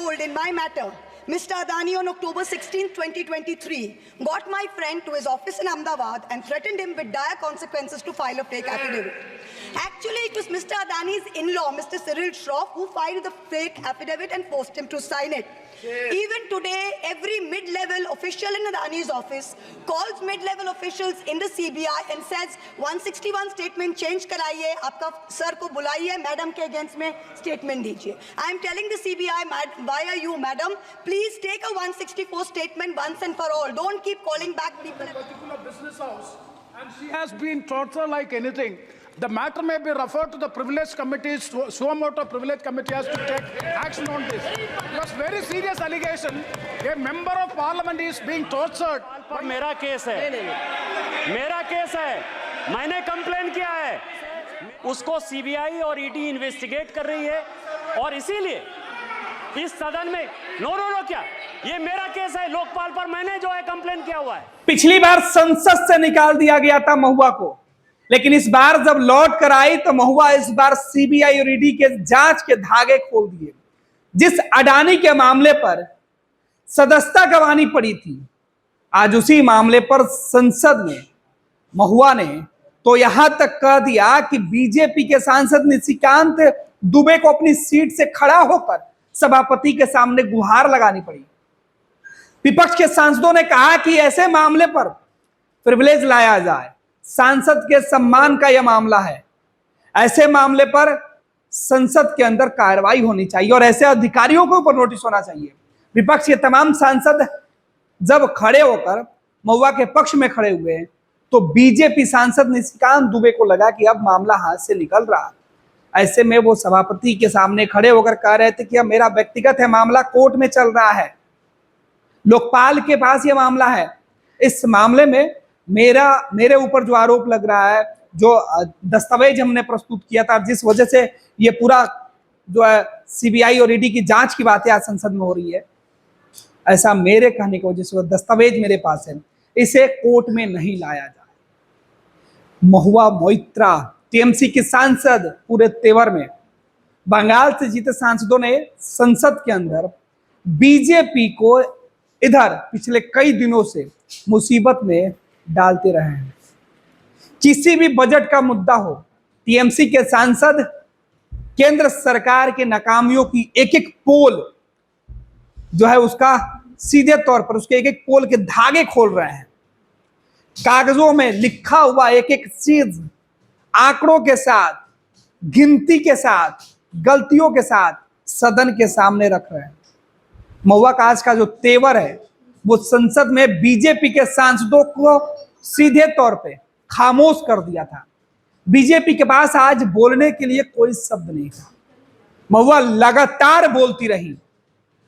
told in my matter, Mr. Adani on October 16, 2023, got my friend to his office in Ahmedabad and threatened him with dire consequences to file a fake affidavit. Actually, it was Mr. Adani's in-law, Mr. Cyril Shroff, who filed the fake affidavit and forced him to sign it. Even today, every mid-level official in Adani's office calls mid-level officials in the CBI and says 161 statement change karaiye, aapka sir ko bulaiye, madam ke against mein statement dijiye. I am telling the CBI via you, madam, please take a 164 statement once and for all. Don't keep calling back people. A particular business house, and she has been tortured like anything. The matter may be referred to the privilege committee. Suo privilege committee has to take action on this. Because very serious allegation. A member of parliament is being tortured. पर मेरा case है, मेरा case है, मैंने complain किया है, उसको CBI और ईडी इन्वेस्टिगेट कर रही है और इसीलिए इस सदन में नो क्या ये मेरा केस है, लोकपाल पर मैंने जो है कंप्लेन किया हुआ है। पिछली बार संसद से निकाल दिया गया था महुआ को, लेकिन इस बार जब लौट कर आई तो महुआ इस बार सीबीआई और ईडी के जांच के धागे खोल दिए। जिस अडानी के मामले पर सदस्यता गंवानी पड़ी थी, आज उसी मामले पर संसद में महुआ ने तो यहां तक कह दिया कि बीजेपी के सांसद निशिकांत दुबे को अपनी सीट से खड़ा होकर सभापति के सामने गुहार लगानी पड़ी। विपक्ष के सांसदों ने कहा कि ऐसे मामले पर प्रिविलेज लाया जाए, सांसद के सम्मान का यह मामला है, ऐसे मामले पर संसद के अंदर कार्रवाई होनी चाहिए और ऐसे अधिकारियों को ऊपर नोटिस होना चाहिए। विपक्ष के तमाम सांसद जब खड़े होकर महुआ के पक्ष में खड़े हुए तो बीजेपी सांसद निशिकांत दुबे को लगा कि अब मामला हाथ से निकल रहा। ऐसे में वो सभापति के सामने खड़े होकर कह रहे थे कि अब मेरा व्यक्तिगत है मामला, कोर्ट में चल रहा है, लोकपाल के पास यह मामला है। इस मामले में मेरे ऊपर जो आरोप लग रहा है, जो दस्तावेज हमने प्रस्तुत किया था, जिस वजह से ये पूरा जो है सीबीआई और ईडी की जांच की बातें आज संसद में हो रही है, ऐसा मेरे कहने की वजह से दस्तावेज मेरे पास है, इसे कोर्ट में नहीं लाया जाए। महुआ मोइत्रा टीएमसी की सांसद पूरे तेवर में बंगाल से जीते सांसदों ने संसद के अंदर बीजेपी को इधर पिछले कई दिनों से मुसीबत में डालते रहे हैं। किसी भी बजट का मुद्दा हो, टीएमसी के सांसद केंद्र सरकार के नाकामियों की एक एक पोल जो है उसका सीधे तौर पर उसके एक एक पोल के धागे खोल रहे हैं। कागजों में लिखा हुआ एक एक चीज आंकड़ों के साथ, गिनती के साथ, गलतियों के साथ सदन के सामने रख रहे हैं। महुआ का आज का जो तेवर है वो संसद में बीजेपी के सांसदों को सीधे तौर पे खामोश कर दिया था। बीजेपी के पास आज बोलने के लिए कोई शब्द नहीं था। महुआ लगातार बोलती रही,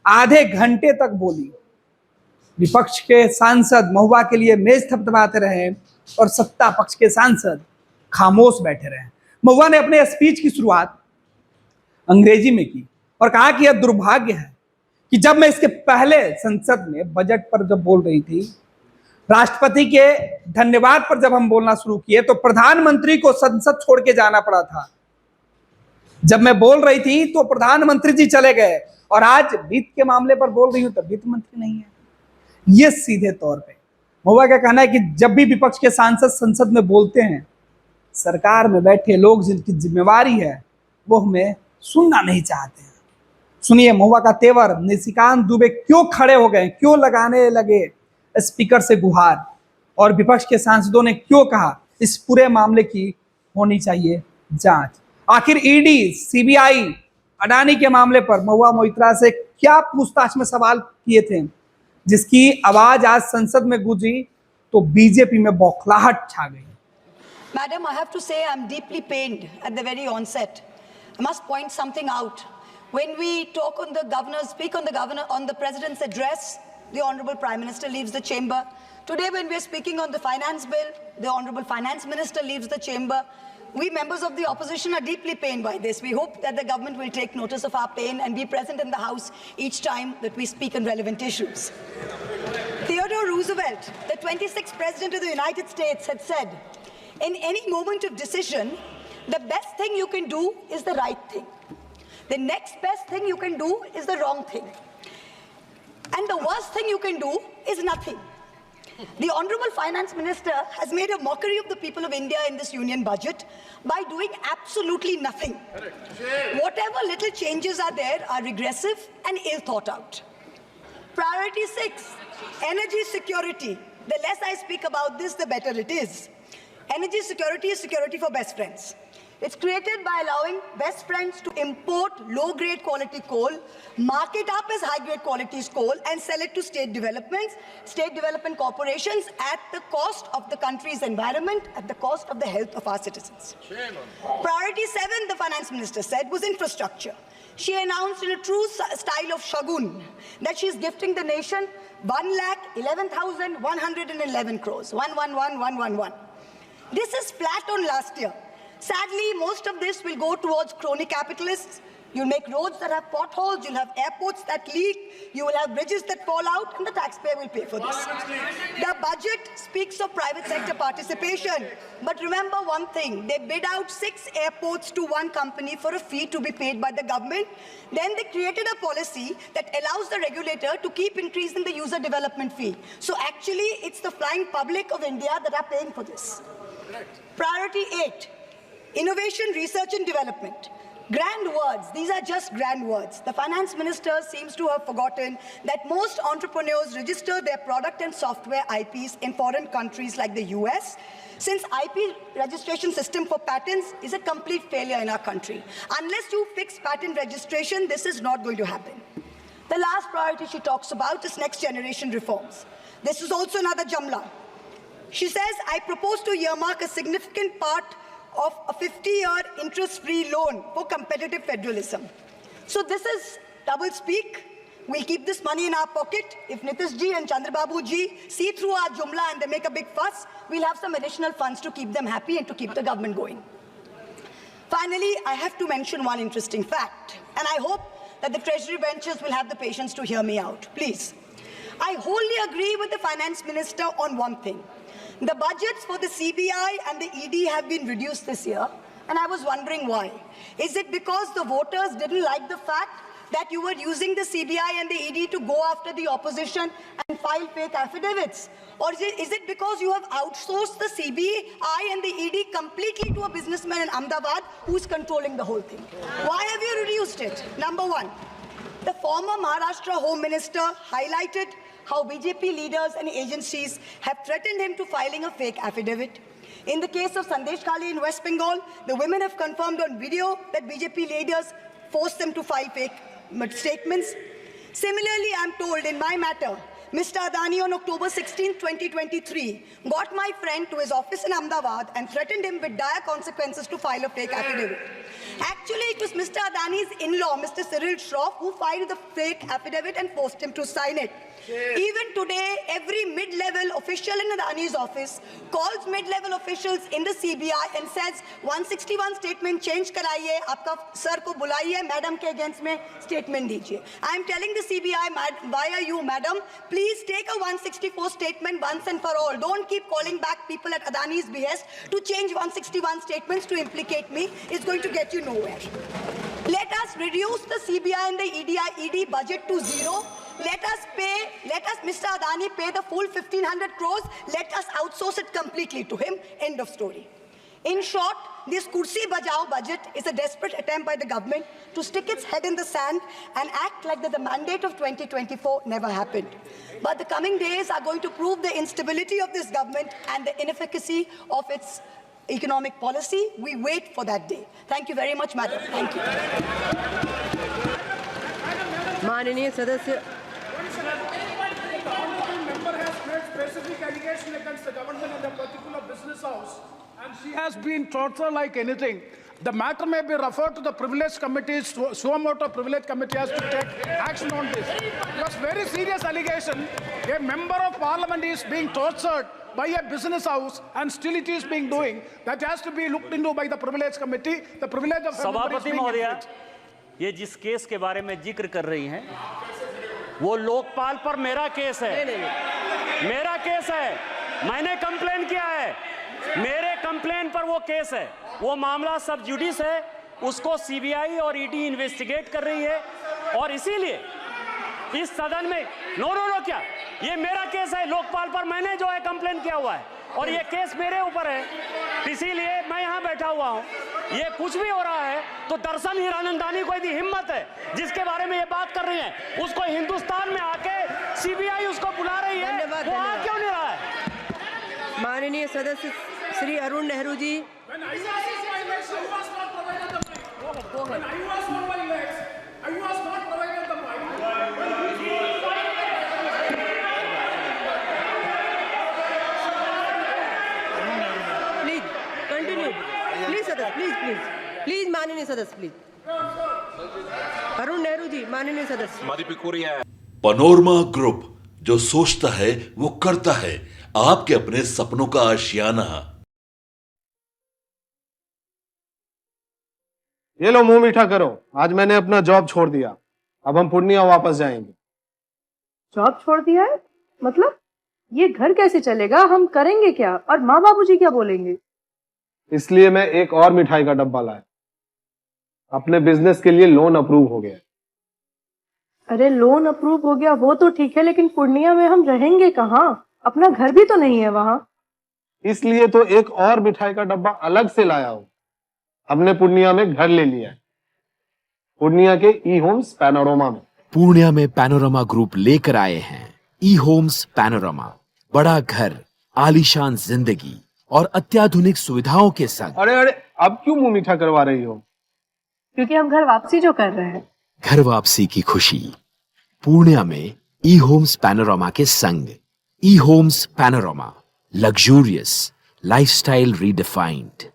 आधे घंटे तक बोली। विपक्ष के सांसद महुआ के लिए मेज थपथपाते रहे और सत्ता पक्ष के सांसद खामोश बैठे रहे। महुआ ने अपने स्पीच की शुरुआत अंग्रेजी में की और कहा कि यह दुर्भाग्य है कि जब मैं इसके पहले संसद में बजट पर जब बोल रही थी, राष्ट्रपति के धन्यवाद पर जब हम बोलना शुरू किए तो प्रधानमंत्री को संसद छोड़ के जाना पड़ा था। जब मैं बोल रही थी तो प्रधानमंत्री जी चले गए और आज वित्त के मामले पर बोल रही हूं तो वित्त मंत्री नहीं है। ये सीधे तौर पे महुआ का कहना है कि जब भी विपक्ष के सांसद संसद में बोलते हैं, सरकार में बैठे लोग जिनकी जिम्मेवारी है वो हमें सुनना नहीं चाहते हैं। सुनिए महुआ का तेवर, निशिकांत दुबे क्यों खड़े हो गए, क्यों लगाने लगे स्पीकर से गुहार, और विपक्ष के सांसदों ने क्यों कहा इस पूरे मामले की होनी चाहिए जांच। आखिर ईडी, सीबीआई अडानी के मामले पर महुआ मोइत्रा से क्या पूछताछ में सवाल किए थे, जिसकी आवाज आज संसद में गूंजी तो बीजेपी में बौखलाहट छा गई। Madam, I have to say I'm deeply pained at the very onset. I must point something out. When we talk on the governor, speak on the president's address, the Honorable Prime Minister leaves the chamber. Today, when we are speaking on the finance bill, the Honorable Finance Minister leaves the chamber. We members of the opposition are deeply pained by this. We hope that the government will take notice of our pain and be present in the House each time that we speak on relevant issues. Theodore Roosevelt, the 26th President of the United States, had said, in any moment of decision, the best thing you can do is the right thing. The next best thing you can do is the wrong thing. And the worst thing you can do is nothing. The Honorable Finance Minister has made a mockery of the people of India in this union budget by doing absolutely nothing. Whatever little changes are there are regressive and ill thought out. Priority 6, energy security. The less I speak about this, the better it is. Energy security is security for best friends. It's created by allowing best friends to import low-grade quality coal, mark it up as high-grade quality coal, and sell it to state development corporations at the cost of the country's environment, at the cost of the health of our citizens. Priority 7, the finance minister said, was infrastructure. She announced in a true style of Shagun that she's gifting the nation 1,11,111 crores, 111,111. This is flat on last year. Sadly, most of this will go towards crony capitalists. You'll make roads that have potholes, you'll have airports that leak, you will have bridges that fall out, and the taxpayer will pay for this. The budget speaks of private sector participation. But remember one thing, they bid out 6 airports to one company for a fee to be paid by the government. Then they created a policy that allows the regulator to keep increasing the user development fee. So actually, it's the flying public of India that are paying for this. Priority 8. Innovation, research and development. Grand words, these are just grand words. The finance minister seems to have forgotten that most entrepreneurs register their product and software IPs in foreign countries like the US, since IP registration system for patents is a complete failure in our country. Unless you fix patent registration, this is not going to happen. The last priority she talks about is next generation reforms. This is also another Jamla. She says, I propose to earmark a significant part of a 50-year interest-free loan for competitive federalism. So this is double speak. We'll keep this money in our pocket. If Nitish ji and Chandrababu ji see through our Jumla and they make a big fuss, we'll have some additional funds to keep them happy and to keep the government going. Finally, I have to mention one interesting fact, and I hope that the Treasury benches will have the patience to hear me out. Please. I wholly agree with the Finance Minister on one thing. The budgets for the CBI and the ED have been reduced this year, and I was wondering why. Is it because the voters didn't like the fact that you were using the CBI and the ED to go after the opposition and file fake affidavits? Or is it because you have outsourced the CBI and the ED completely to a businessman in Ahmedabad who's controlling the whole thing? Why have you reduced it? Number one, the former Maharashtra Home Minister highlighted how BJP leaders and agencies have threatened him to filing a fake affidavit. In the case of Sandesh Kali in West Bengal, the women have confirmed on video that BJP leaders forced them to file fake statements. Similarly, I'm told in my matter, Mr. Adani on October 16, 2023, got my friend to his office in Ahmedabad and threatened him with dire consequences to file a fake affidavit. Actually, it was Mr. Adani's in-law, Mr. Cyril Shroff, who filed the fake affidavit and forced him to sign it. Even today, every mid-level official in Adani's office calls mid-level officials in the CBI and says, 161 statement change karaiye, aapka sir ko bulaiye, madam ke against mein statement dijiye. I am telling the CBI, why are you, madam? Please take a 164 statement once and for all. Don't keep calling back people at Adani's behest to change 161 statements to implicate me. It's going to get you nowhere. Let us reduce the CBI and the ED budget to zero. Let us, Mr. Adani pay the full 1,500 crores. Let us outsource it completely to him. End of story. In short, this Kursi Bajao budget is a desperate attempt by the government to stick its head in the sand and act like that the mandate of 2024 never happened. But the coming days are going to prove the instability of this government and the inefficacy of its economic policy. We wait for that day. Thank you very much, madam. Thank you. माननीय सदस्य member has made specific allegation against the government and the particular business house, and she has been tortured like anything. The matter may be referred to the privilege committee. Suamoto privilege committee has to take action on this. Because very serious allegation, a member of parliament is being tortured by a business house, and still it is being doing. That has to be looked into by the privilege committee. The privilege of सभापति महोदया, ये जिस case के बारे में जिक्र कर रही हैं, वो लोकपाल पर मेरा केस है। मेरा केस है, मैंने कंप्लेन किया है, मेरे कंप्लेन पर वो केस है। वो मामला सब जुडिस है, उसको सीबीआई और ईडी इन्वेस्टिगेट कर रही है, और इसीलिए इस सदन में नो नो नो क्या ये मेरा केस है, लोकपाल पर मैंने जो है कंप्लेन किया हुआ है और ये केस मेरे ऊपर है, इसीलिए मैं यहाँ बैठा हुआ हूँ। ये कुछ भी हो रहा है तो दर्शन हीरानंदानी को यदि हिम्मत है जिसके बारे में ये बात कर रही है, उसको हिंदुस्तान में आके सीबीआई उसको बुला रही है, धन्यवाद, वो आ धन्यवाद। क्यों नहीं रहा है? माननीय सदस्य Shri Arun Nehru ji. Please continue, please सदस्य, प्लीज माननीय सदस्य, प्लीज। अरुण नेहरू जी, माननीय सदस्य। पनोरमा ग्रुप, जो सोचता है वो करता है, आपके अपने सपनों का आशियाना। ये लो मुंह मीठा करो, आज मैंने अपना जॉब छोड़ दिया, अब हम पूर्णिया वापस जाएंगे। जॉब छोड़ दिया है? मतलब ये घर कैसे चलेगा? हम करेंगे क्या? और माँ बाबूजी क्या बोलेंगे? इसलिए मैं एक और मिठाई का डब्बा लाया, अपने बिजनेस के लिए लोन अप्रूव हो गया। अरे लोन अप्रूव हो गया वो तो ठीक है, लेकिन पूर्णिया में हम रहेंगे कहाँ? अपना घर भी तो नहीं है वहाँ। इसलिए तो एक और मिठाई का डब्बा अलग से लाया हूं। हमने पूर्णिया में घर ले लिया है, पूर्णिया के ई होम्स पैनोरमा में। पूर्णिया में पैनोरमा ग्रुप लेकर आए हैं ई होम्स पैनोरमा, बड़ा घर, आलीशान जिंदगी और अत्याधुनिक सुविधाओं के संग। अरे अरे, अब क्यों मुंह मीठा करवा रही हो? क्योंकि हम घर वापसी जो कर रहे हैं। घर वापसी की खुशी पूर्णिया में ई होम्स पैनोरमा के संग। E homes panorama, luxurious lifestyle redefined.